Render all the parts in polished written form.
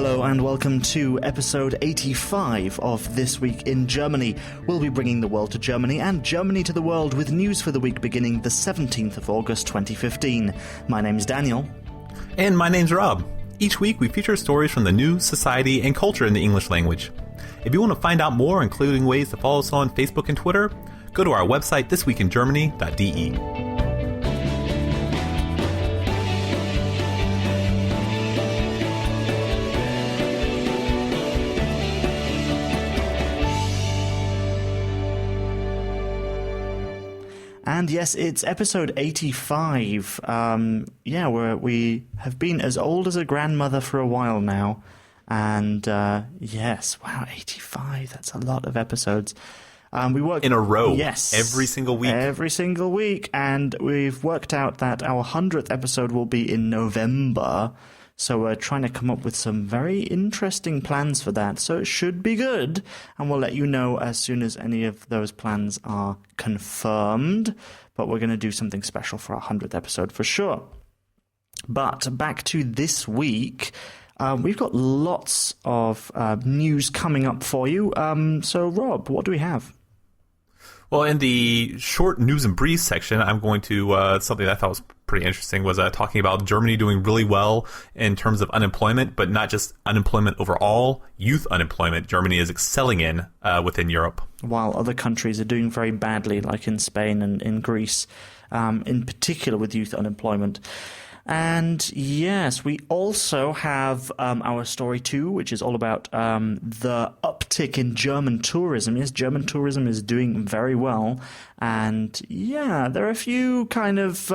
Hello and welcome to episode 85 of This Week in Germany. We'll be bringing the world to Germany and Germany to the world with news for the week beginning the 17th of August 2015. My name's Daniel. And my name's Rob. Each week we feature stories from the news, society, and culture in the English language. If you want to find out more, including ways to follow us on Facebook and Twitter, go to our website thisweekingermany.de. And yes, it's episode 85. We have been as old as a grandmother for a while now. And yes, wow, 85, that's a lot of episodes. We work in a row. Yes. Every single week. Every single week. And we've worked out that our 100th episode will be in November. So we're trying to come up with some very interesting plans for that. So it should be good. And we'll let you know as soon as any of those plans are confirmed. But we're going to do something special for our 100th episode for sure. But back to this week. We've got lots of news coming up for you. So Rob, what do we have? Well, in the short news and brief section, I'm going to, something that I thought was pretty interesting was talking about Germany doing really well in terms of unemployment, but not just unemployment overall, youth unemployment. Germany is excelling in within Europe. While other countries are doing very badly, like in Spain and in Greece, in particular with youth unemployment. And yes, we also have our story too, which is all about the uptick in German tourism. Yes, German tourism is doing very well. And yeah, there are a few kind of,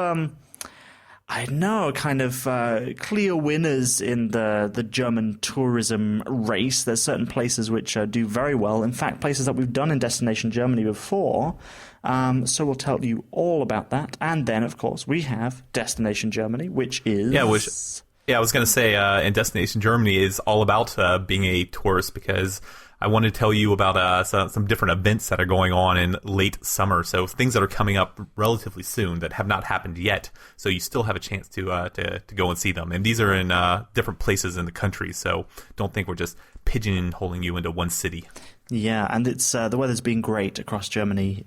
clear winners in the German tourism race. There's certain places which do very well. In fact, places that we've done in Destination Germany before. So we'll tell you all about that. And then, of course, we have Destination Germany, which is... I was going to say, in Destination Germany is all about being a tourist, because I want to tell you about some different events that are going on in late summer. So things that are coming up relatively soon that have not happened yet. So you still have a chance to go and see them. And these are in different places in the country. So don't think we're just pigeonholing you into one city. Yeah, and it's the weather's been great across Germany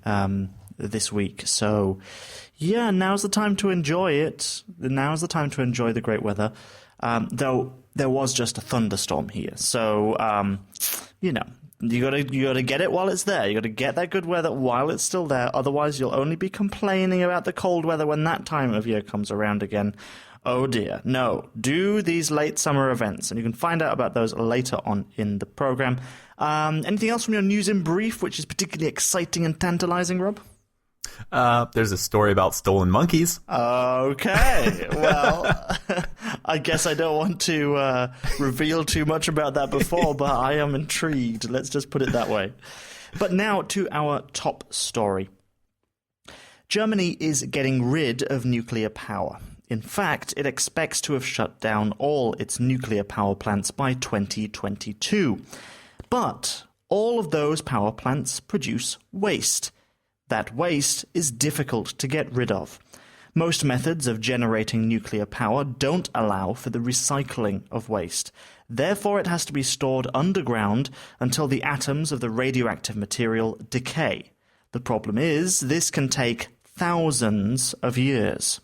this week. So, yeah, now's the time to enjoy it. Now's the time to enjoy the great weather. Though there was just a thunderstorm here. So, you gotta get it while it's there. You gotta get that good weather while it's still there. Otherwise, you'll only be complaining about the cold weather when that time of year comes around again. Oh dear. No, do these late summer events, and you can find out about those later on in the program. Anything else from your news in brief, which is particularly exciting and tantalizing, Rob? There's a story about stolen monkeys. Okay. Well, I guess I don't want to reveal too much about that before, but I am intrigued. Let's just put it that way. But now to our top story. Germany is getting rid of nuclear power. In fact, it expects to have shut down all its nuclear power plants by 2022. But all of those power plants produce waste. That waste is difficult to get rid of. Most methods of generating nuclear power don't allow for the recycling of waste. Therefore, it has to be stored underground until the atoms of the radioactive material decay. The problem is, this can take thousands of years.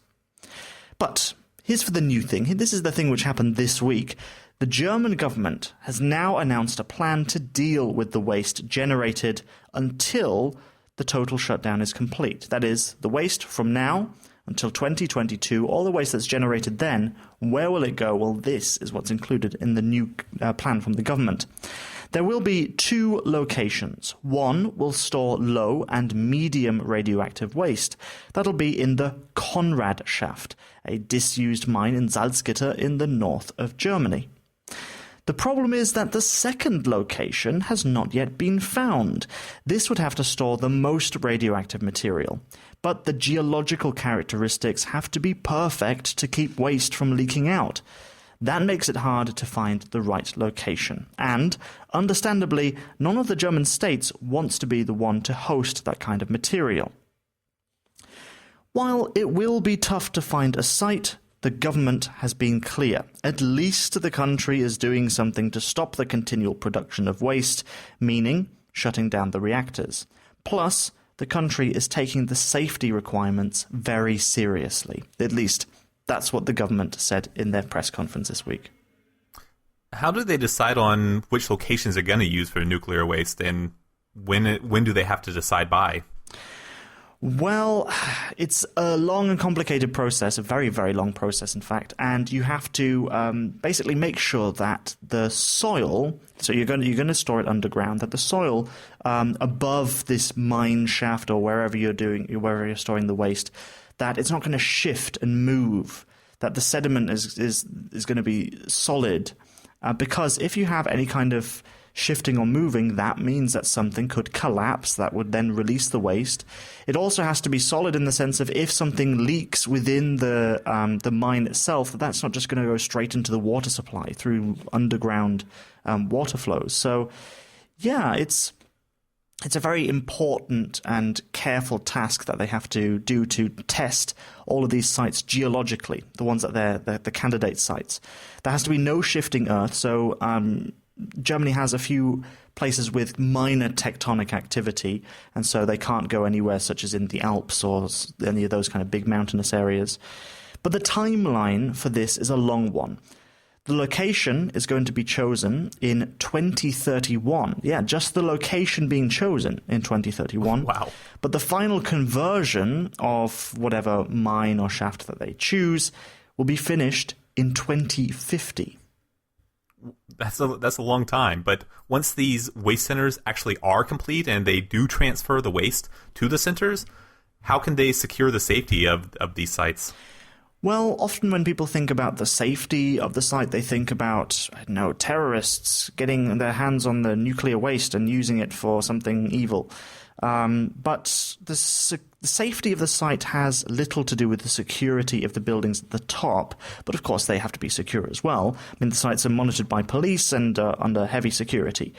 But here's for the new thing. This is the thing which happened this week. The German government has now announced a plan to deal with the waste generated until the total shutdown is complete. That is, the waste from now until 2022, all the waste that's generated then, where will it go? Well, this is what's included in the new plan from the government. There will be two locations. One will store low and medium radioactive waste. That'll be in the Konrad shaft, a disused mine in Salzgitter in the north of Germany. The problem is that the second location has not yet been found. This would have to store the most radioactive material. But the geological characteristics have to be perfect to keep waste from leaking out. That makes it hard to find the right location. And, understandably, none of the German states wants to be the one to host that kind of material. While it will be tough to find a site, the government has been clear. At least the country is doing something to stop the continual production of waste, meaning shutting down the reactors. Plus, the country is taking the safety requirements very seriously. At least, that's what the government said in their press conference this week. How do they decide on which locations they're going to use for nuclear waste, and when do they have to decide by? Well, it's a long and complicated process, a very, very long process, in fact, and you have to basically make sure that the soil, so you're going to store it underground, that the soil above this mine shaft or wherever you're storing the waste, that it's not going to shift and move, that the sediment is going to be solid, because if you have any kind of shifting or moving, that means that something could collapse that would then release the waste. It also has to be solid in the sense of if something leaks within the mine itself, that's not just going to go straight into the water supply through underground water flows. So, yeah, it's a very important and careful task that they have to do to test all of these sites geologically, the ones that they're the candidate sites. There has to be no shifting earth, so Germany has a few places with minor tectonic activity, and so they can't go anywhere such as in the Alps or any of those kind of big mountainous areas. But the timeline for this is a long one. The location is going to be chosen in 2031. Yeah, just the location being chosen in 2031. Wow. But the final conversion of whatever mine or shaft that they choose will be finished in 2050. That's a long time, but once these waste centers actually are complete and they do transfer the waste to the centers, how can they secure the safety of these sites? Well, often when people think about the safety of the site, they think about, terrorists getting their hands on the nuclear waste and using it for something evil. But the safety of the site has little to do with the security of the buildings at the top, but of course they have to be secure as well. I mean, the sites are monitored by police and under heavy security.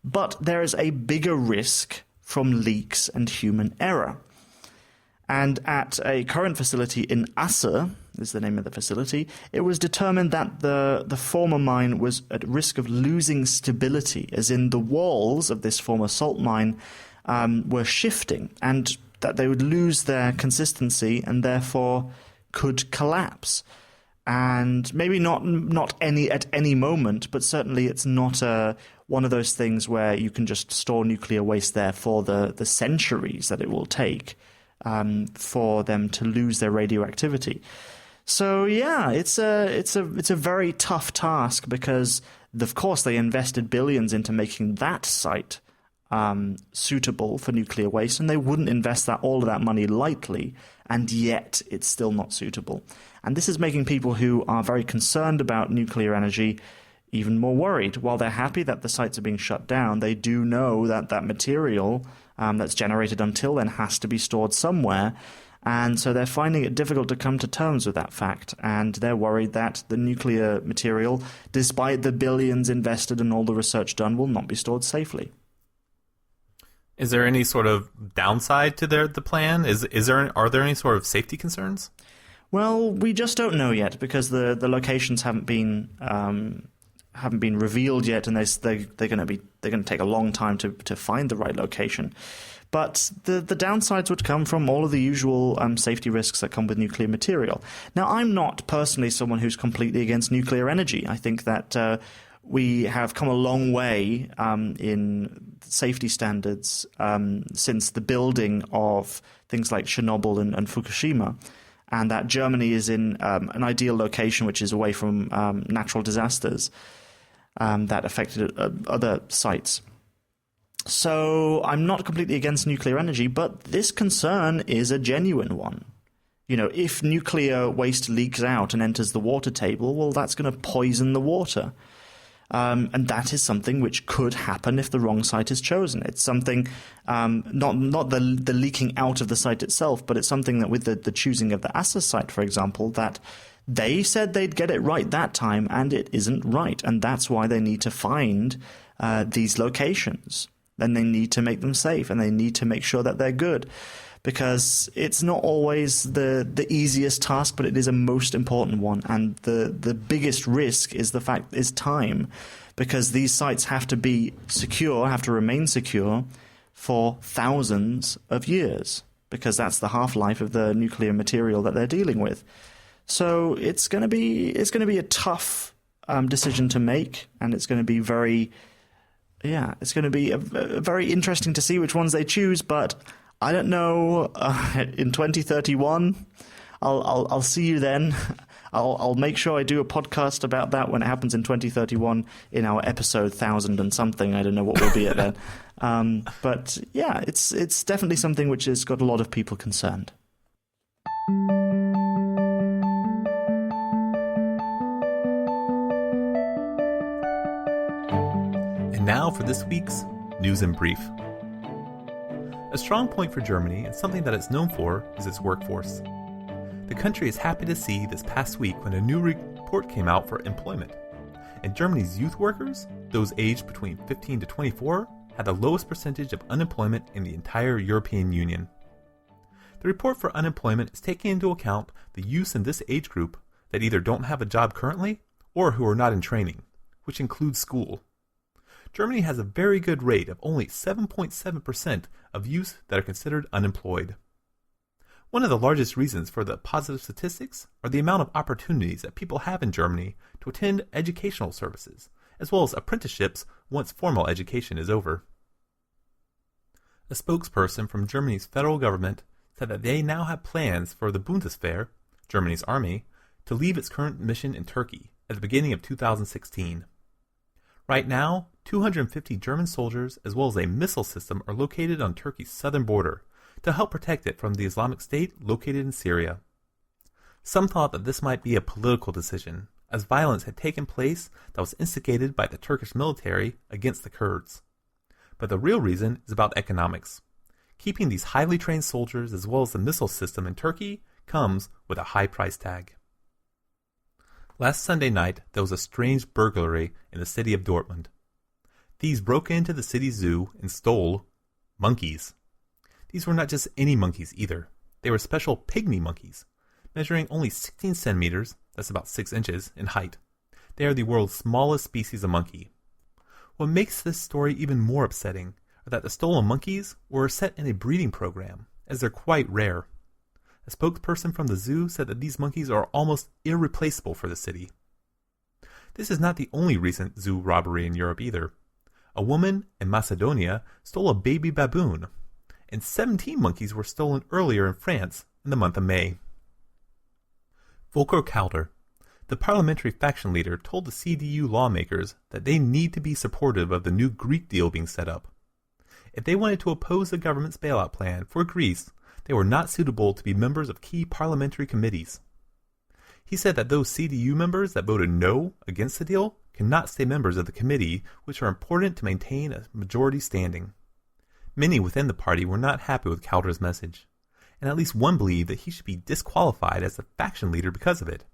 But there is a bigger risk from leaks and human error. And at a current facility in Asse, is the name of the facility, it was determined that the former mine was at risk of losing stability, as in the walls of this former salt mine were shifting, and that they would lose their consistency and therefore could collapse. And maybe not at any moment, but certainly it's not one of those things where you can just store nuclear waste there for the centuries that it will take for them to lose their radioactivity. So yeah, it's a very tough task because of course they invested billions into making that site suitable for nuclear waste, and they wouldn't invest all of that money lightly, and yet it's still not suitable. And this is making people who are very concerned about nuclear energy even more worried. While they're happy that the sites are being shut down, they do know that material that's generated until then has to be stored somewhere, and so they're finding it difficult to come to terms with that fact, and they're worried that the nuclear material, despite the billions invested and all the research done, will not be stored safely. Is there any sort of downside to the plan? Are there any sort of safety concerns? Well, we just don't know yet because the locations haven't been revealed yet, and they're going to take a long time to find the right location. But the downsides would come from all of the usual safety risks that come with nuclear material. Now, I'm not personally someone who's completely against nuclear energy. I think that we have come a long way in safety standards since the building of things like Chernobyl and Fukushima, and that Germany is in an ideal location which is away from natural disasters that affected other sites. So I'm not completely against nuclear energy, but this concern is a genuine one. If nuclear waste leaks out and enters the water table, well, that's going to poison the water. And that is something which could happen if the wrong site is chosen. It's something, not the leaking out of the site itself, but it's something that with the choosing of the Asse site, for example, that they said they'd get it right that time, and it isn't right. And that's why they need to find these locations. Then they need to make them safe, and they need to make sure that they're good. because it's not always the easiest task, but it is a most important one. And the biggest risk is time, because these sites have to be secure, have to remain secure for thousands of years, because that's the half-life of the nuclear material that they're dealing with. So it's going to be a tough decision to make, and it's going to be very very interesting to see which ones they choose. But I don't know. In 2031, I'll see you then. I'll make sure I do a podcast about that when it happens in 2031 in our episode 1000 and something. I don't know what we'll be at then. But yeah, it's definitely something which has got a lot of people concerned. And now for this week's News in Brief. A strong point for Germany, and something that it's known for, is its workforce. The country is happy to see this past week when a new report came out for employment. And Germany's youth workers, those aged between 15 to 24, had the lowest percentage of unemployment in the entire European Union. The report for unemployment is taking into account the youths in this age group that either don't have a job currently or who are not in training, which includes school. Germany has a very good rate of only 7.7% of youth that are considered unemployed. One of the largest reasons for the positive statistics are the amount of opportunities that people have in Germany to attend educational services, as well as apprenticeships once formal education is over. A spokesperson from Germany's federal government said that they now have plans for the Bundeswehr, Germany's army, to leave its current mission in Turkey at the beginning of 2016. Right now, 250 German soldiers as well as a missile system are located on Turkey's southern border to help protect it from the Islamic State located in Syria. Some thought that this might be a political decision, as violence had taken place that was instigated by the Turkish military against the Kurds. But the real reason is about economics. Keeping these highly trained soldiers as well as the missile system in Turkey comes with a high price tag. Last Sunday night, there was a strange burglary in the city of Dortmund. Thieves broke into the city's zoo and stole monkeys. These were not just any monkeys either. They were special pygmy monkeys, measuring only 16 centimeters, that's about 6 inches, in height. They are the world's smallest species of monkey. What makes this story even more upsetting are that the stolen monkeys were set in a breeding program, as they're quite rare. A spokesperson from the zoo said that these monkeys are almost irreplaceable for the city. This is not the only recent zoo robbery in Europe either. A woman in Macedonia stole a baby baboon, and 17 monkeys were stolen earlier in France in the month of May. Volker Kauder, the parliamentary faction leader, told the CDU lawmakers that they need to be supportive of the new Greek deal being set up. If they wanted to oppose the government's bailout plan for Greece, they were not suitable to be members of key parliamentary committees. He said that those CDU members that voted no against the deal cannot stay members of the committee, which are important to maintain a majority standing. Many within the party were not happy with Kauder's message, and at least one believed that he should be disqualified as a faction leader because of it.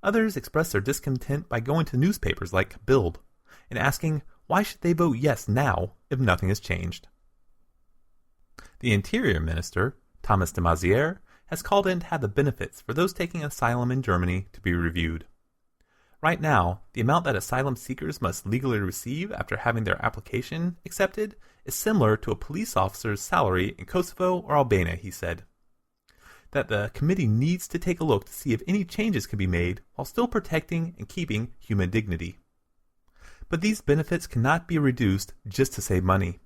Others expressed their discontent by going to newspapers like Bild and asking why should they vote yes now if nothing has changed. The Interior Minister, Thomas de Maizière, has called in to have the benefits for those taking asylum in Germany to be reviewed. Right now, the amount that asylum seekers must legally receive after having their application accepted is similar to a police officer's salary in Kosovo or Albania, he said. That the committee needs to take a look to see if any changes can be made while still protecting and keeping human dignity. But these benefits cannot be reduced just to save money.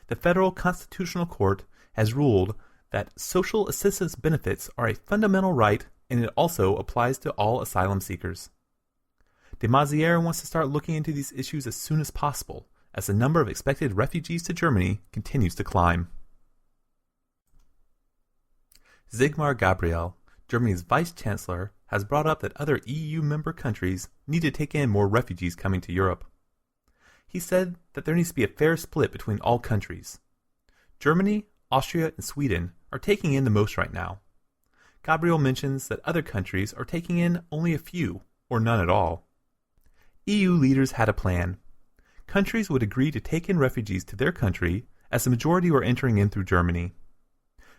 The Federal Constitutional Court has ruled that social assistance benefits are a fundamental right, and it also applies to all asylum seekers. De Maizière wants to start looking into these issues as soon as possible, as the number of expected refugees to Germany continues to climb. Sigmar Gabriel, Germany's vice-chancellor, has brought up that other EU member countries need to take in more refugees coming to Europe. He said that there needs to be a fair split between all countries. Germany, Austria, and Sweden are taking in the most right now. Gabriel mentions that other countries are taking in only a few, or none at all. EU leaders had a plan. Countries would agree to take in refugees to their country, as the majority were entering in through Germany.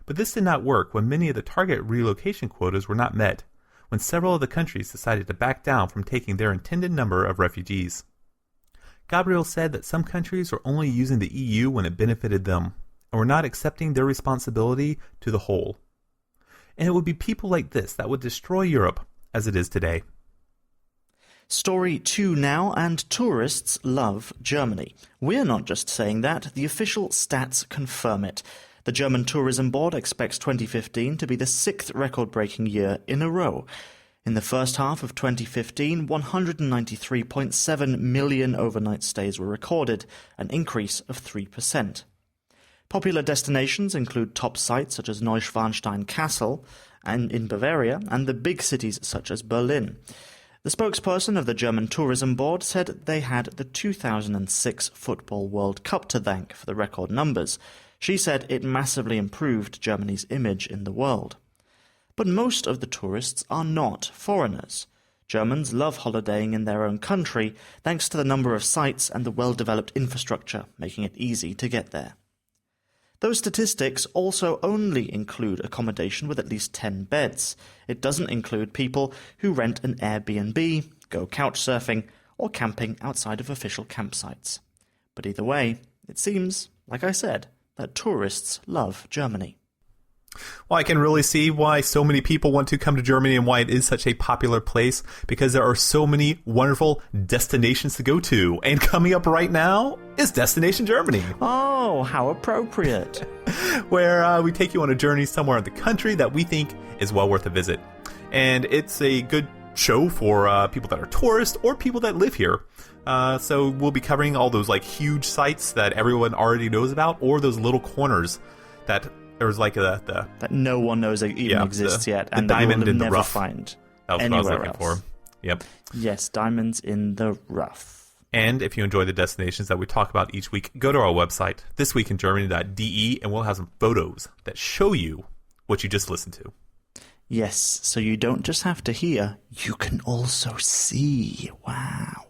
But this did not work when many of the target relocation quotas were not met, when several of the countries decided to back down from taking their intended number of refugees. Gabriel said that some countries were only using the EU when it benefited them, and were not accepting their responsibility to the whole. And it would be people like this that would destroy Europe as it is today. Story 2 now, and tourists love Germany. We're not just saying that, the official stats confirm it. The German Tourism Board expects 2015 to be the 6th record-breaking year in a row. In the first half of 2015, 193.7 million overnight stays were recorded, an increase of 3%. Popular destinations include top sites such as Neuschwanstein Castle and in Bavaria, and the big cities such as Berlin. The spokesperson of the German Tourism Board said they had the 2006 Football World Cup to thank for the record numbers. She said it massively improved Germany's image in the world. But most of the tourists are not foreigners. Germans love holidaying in their own country thanks to the number of sites and the well-developed infrastructure, making it easy to get there. Those statistics also only include accommodation with at least 10 beds. It doesn't include people who rent an Airbnb, go couchsurfing, or camping outside of official campsites. But either way, it seems, like I said, that tourists love Germany. Well, I can really see why so many people want to come to Germany and why it is such a popular place, because there are so many wonderful destinations to go to. And coming up right now is Destination Germany. Oh, how appropriate. Where we take you on a journey somewhere in the country that we think is well worth a visit. And it's a good show for people that are tourists or people that live here. So we'll be covering all those like huge sites that everyone already knows about, or those little corners that there's like that no one knows even exists yet, and the that diamond you'll in the never rough. find That was anywhere what I was looking else. for. Yep. Yes, diamonds in the rough. And if you enjoy the destinations that we talk about each week, go to our website, thisweekingermany.de, and we'll have some photos that show you what you just listened to. Yes, so you don't just have to hear, you can also see. Wow.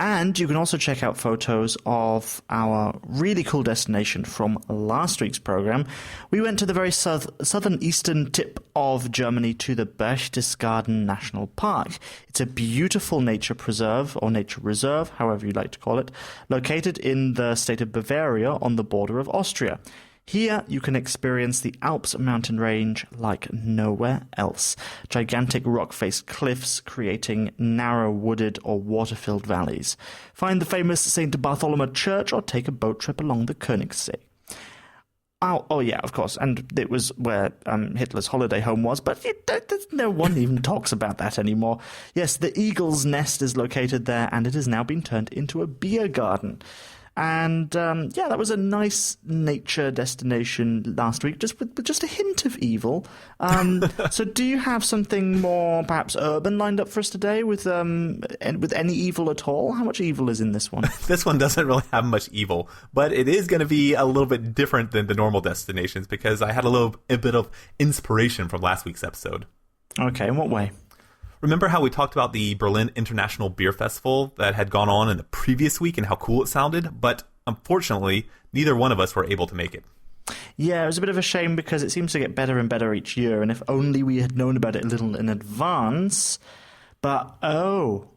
And you can also check out photos of our really cool destination from last week's program. We went to the very southern eastern tip of Germany to the Berchtesgaden National Park. It's a beautiful nature preserve, or nature reserve, however you like to call it, located in the state of Bavaria on the border of Austria. Here you can experience the Alps mountain range like nowhere else. Gigantic rock-faced cliffs creating narrow wooded or water-filled valleys. Find the famous St. Bartholomew Church or take a boat trip along the Königssee. Oh yeah, of course, and it was where Hitler's holiday home was, but no one even talks about that anymore. Yes, the Eagle's Nest is located there, and it has now been turned into a beer garden. And yeah, that was a nice nature destination last week, just with just a hint of evil. So do you have something more perhaps urban lined up for us today with any evil at all? How much evil is in this one? This one doesn't really have much evil, but it is going to be a little bit different than the normal destinations because I had a bit of inspiration from last week's episode. Okay, in what way? Remember how we talked about the Berlin International Beer Festival that had gone on in the previous week and how cool it sounded? But unfortunately, neither one of us were able to make it. Yeah, it was a bit of a shame because it seems to get better and better each year, and if only we had known about it a little in advance. But, oh,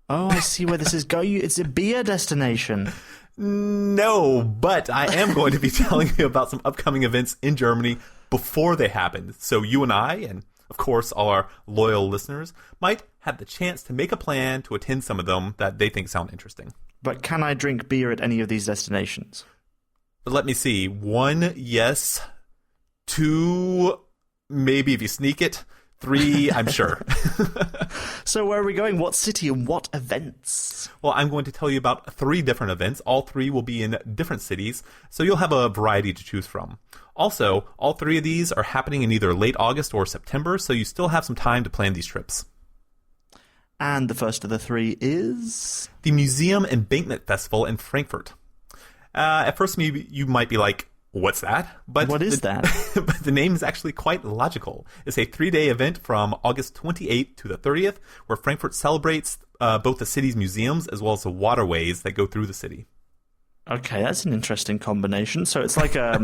I see where this is going. It's a beer destination. No, but I am going to be telling you about some upcoming events in Germany before they happen. So you and I, and of course, all our loyal listeners might have the chance to make a plan to attend some of them that they think sound interesting. But can I drink beer at any of these destinations? Let me see. 1, yes. 2, maybe if you sneak it. 3, I'm sure. So where are we going? What city and what events? Well, I'm going to tell you about 3 different events. All 3 will be in different cities, so you'll have a variety to choose from. Also, all 3 of these are happening in either late August or September, so you still have some time to plan these trips. And the first of the 3 is? The Museum Embankment Festival in Frankfurt. At first, maybe you might be like, what's that? But what is that? But the name is actually quite logical. It's a 3-day event from August 28th to the 30th, where Frankfurt celebrates both the city's museums as well as the waterways that go through the city. Okay, that's an interesting combination. So it's like a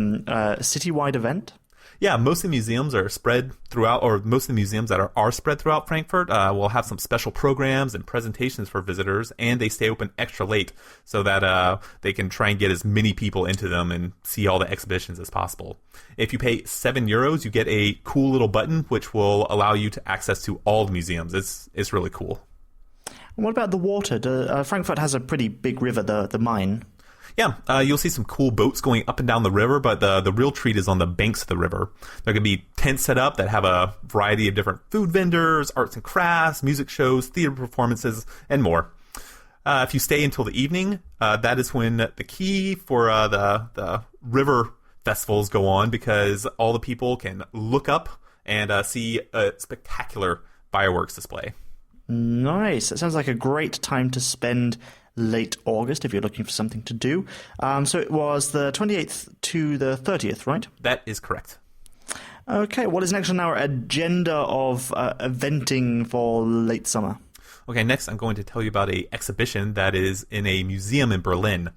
citywide event? Yeah, most of the museums are spread throughout, or most of the museums that are spread throughout Frankfurt will have some special programs and presentations for visitors, and they stay open extra late so that they can try and get as many people into them and see all the exhibitions as possible. If you pay €7, you get a cool little button which will allow you to access to all the museums. It's really cool. And what about the water? Frankfurt has a pretty big river, the Main. Yeah, you'll see some cool boats going up and down the river, but the real treat is on the banks of the river. There can be tents set up that have a variety of different food vendors, arts and crafts, music shows, theater performances, and more. If you stay until the evening, that is when the key for the river festivals go on, because all the people can look up and see a spectacular fireworks display. Nice. It sounds like a great time to spend late August if you're looking for something to do. So it was the 28th to the 30th, right? That is correct. Okay, what is next on our agenda of eventing for late summer? Okay, next I'm going to tell you about an exhibition that is in a museum in Berlin.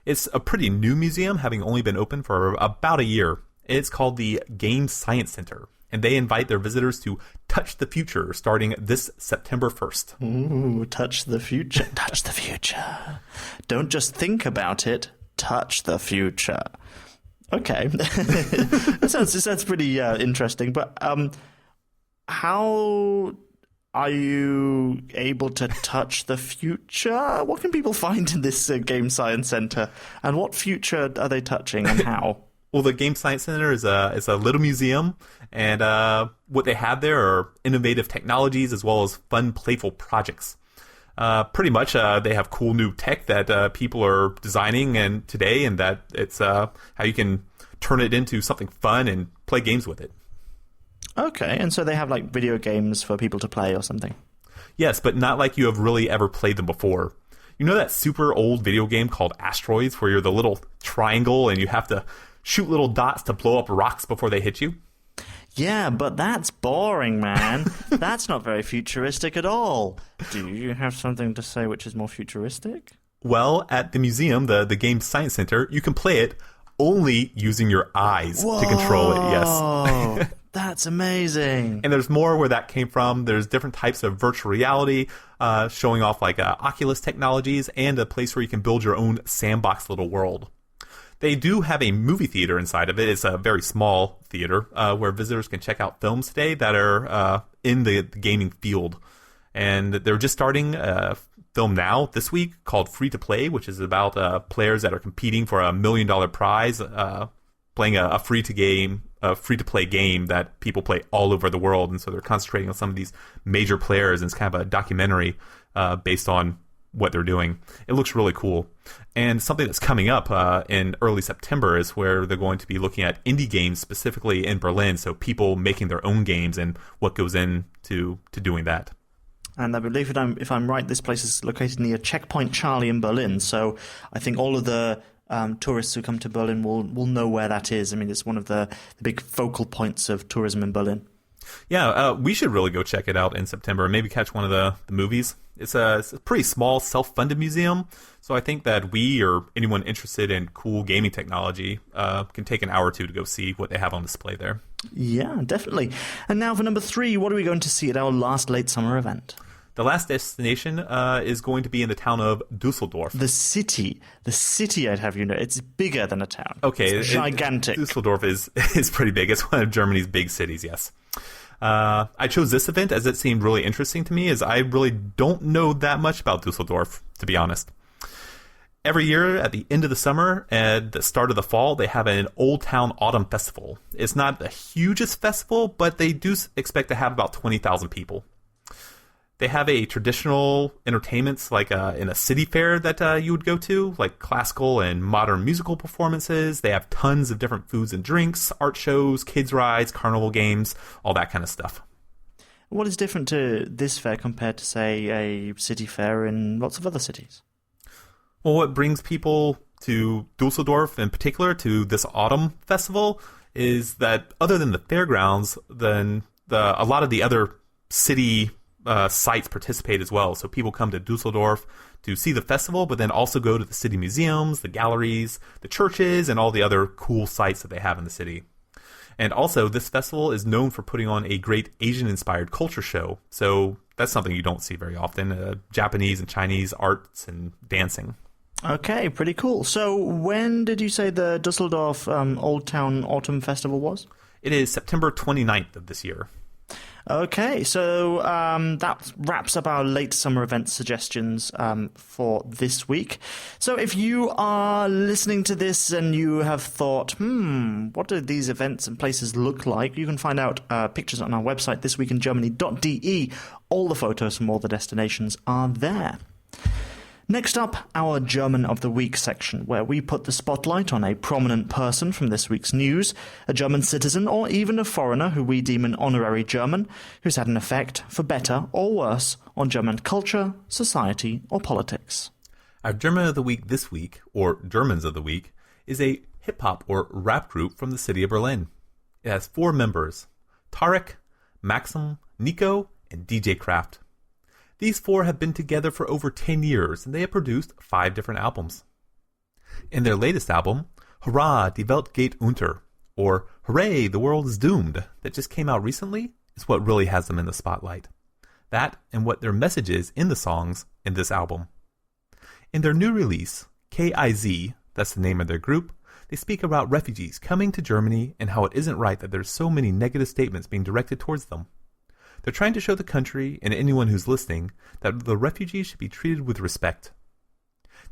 It's a pretty new museum, having only been open for about a year. It's called the Game Science Center, and they invite their visitors to touch the future starting this September 1st. Ooh, touch the future. Touch the future. Don't just think about it, touch the future. Okay. That sounds pretty interesting, but how are you able to touch the future? What can people find in this Game Science Center, and what future are they touching, and how? Well, the Game Science Center is a little museum, and what they have there are innovative technologies as well as fun, playful projects. Pretty much, they have cool new tech that people are designing today, and that it's how you can turn it into something fun and play games with it. Okay, and so they have like video games for people to play or something? Yes, but not like you have really ever played them before. You know that super old video game called Asteroids, where you're the little triangle and you have to shoot little dots to blow up rocks before they hit you? Yeah, but that's boring, man. That's not very futuristic at all. Do you have something to say which is more futuristic? Well, at the museum, the Game Science Center, you can play it only using your eyes to control it, yes. That's amazing. And there's more where that came from. There's different types of virtual reality, showing off like Oculus technologies, and a place where you can build your own sandbox little world. They do have a movie theater inside of it. It's a very small theater where visitors can check out films today that are in the gaming field. And they're just starting a film now this week called Free to Play, which is about players that are competing for $1 million prize, playing a free-to-play game that people play all over the world. And so they're concentrating on some of these major players, and it's kind of a documentary based on what they're doing. It looks really cool. And something that's coming up in early September is where they're going to be looking at indie games specifically in Berlin, so people making their own games and what goes into doing that. And I believe if I'm right, this place is located near Checkpoint Charlie in Berlin, so I think all of the tourists who come to Berlin will know where that is. I mean, it's one of the big focal points of tourism in Berlin. Yeah, we should really go check it out in September and maybe catch one of the movies. It's a pretty small, self-funded museum, so I think that we or anyone interested in cool gaming technology can take an hour or two to go see what they have on display there. Yeah, definitely. And now for number 3, what are we going to see at our last late summer event? The last destination is going to be in the town of Dusseldorf. The city, I'd have you know, it's bigger than a town. Okay. It's gigantic. Dusseldorf is pretty big. It's one of Germany's big cities, yes. I chose this event as it seemed really interesting to me, as I really don't know that much about Dusseldorf, to be honest. Every year at the end of the summer and the start of the fall, they have an Old Town Autumn Festival. It's not the hugest festival, but they do expect to have about 20,000 people. They have a traditional entertainments like in a city fair that you would go to, like classical and modern musical performances. They have tons of different foods and drinks, art shows, kids rides, carnival games, all that kind of stuff. What is different to this fair compared to, say, a city fair in lots of other cities? Well, what brings people to Dusseldorf in particular, to this autumn festival, is that other than the fairgrounds, then a lot of the other city sites participate as well. So people come to Dusseldorf to see the festival, but then also go to the city museums, the galleries, the churches, and all the other cool sites that they have in the city. And also, this festival is known for putting on a great Asian-inspired culture show. So that's something you don't see very often. Japanese and Chinese arts and dancing. Okay, pretty cool. So when did you say the Dusseldorf Old Town Autumn Festival was? It is September 29th of this year. Okay, so that wraps up our late summer event suggestions for this week. So if you are listening to this and you have thought, what do these events and places look like? You can find out pictures on our website, thisweekingermany.de. All the photos from all the destinations are there. Next up, our German of the Week section, where we put the spotlight on a prominent person from this week's news, a German citizen, or even a foreigner who we deem an honorary German, who's had an effect, for better or worse, on German culture, society, or politics. Our German of the Week this week, or Germans of the Week, is a hip-hop or rap group from the city of Berlin. It has 4 members, Tarek, Maxim, Nico, and DJ Kraft. These 4 have been together for over 10 years, and they have produced 5 different albums. In their latest album, Hurrah, die Welt geht unter, or Hooray, the World is Doomed, that just came out recently, is what really has them in the spotlight. That and what their message is in the songs in this album. In their new release, KIZ, that's the name of their group, they speak about refugees coming to Germany and how it isn't right that there's so many negative statements being directed towards them. They're trying to show the country and anyone who's listening that the refugees should be treated with respect.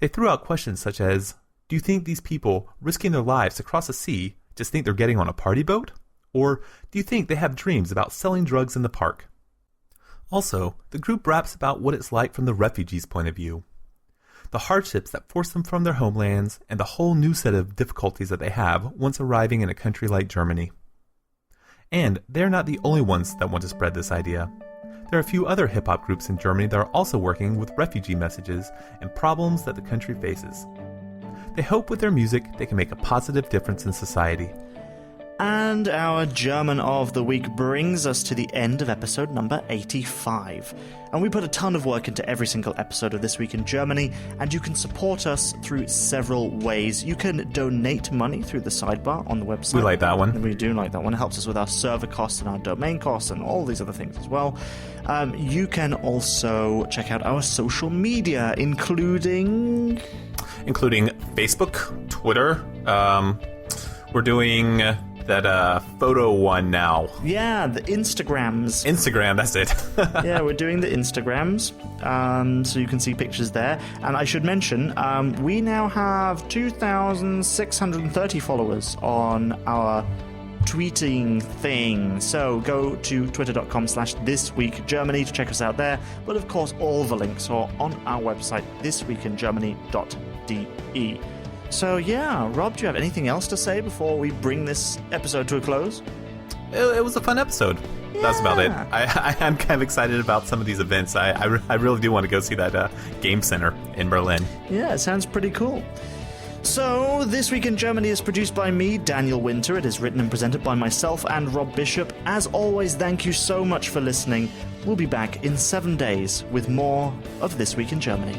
They threw out questions such as, do you think these people risking their lives to cross the sea just think they're getting on a party boat? Or do you think they have dreams about selling drugs in the park? Also, the group raps about what it's like from the refugees' point of view. The hardships that force them from their homelands and the whole new set of difficulties that they have once arriving in a country like Germany. And they're not the only ones that want to spread this idea. There are a few other hip-hop groups in Germany that are also working with refugee messages and problems that the country faces. They hope with their music they can make a positive difference in society. And our German of the Week brings us to the end of episode number 85. And we put a ton of work into every single episode of This Week in Germany, and you can support us through several ways. You can donate money through the sidebar on the website. We like that one. We do like that one. It helps us with our server costs and our domain costs and all these other things as well. You can also check out our social media, including Facebook, Twitter. We're doing that photo one now. Yeah, the Instagrams. Instagram, that's it. Yeah, we're doing the Instagrams, so you can see pictures there. And I should mention, we now have 2,630 followers on our tweeting thing. So go to twitter.com/thisweekgermany to check us out there. But of course, all the links are on our website, thisweekingermany.de. So yeah, Rob, do you have anything else to say before we bring this episode to a close? It was a fun episode. Yeah. That's about it. I'm kind of excited about some of these events. I really do want to go see that game center in Berlin. Yeah, it sounds pretty cool. So, This Week in Germany is produced by me, Daniel Winter. It is written and presented by myself and Rob Bishop. As always, thank you so much for listening. We'll be back in 7 days with more of This Week in Germany.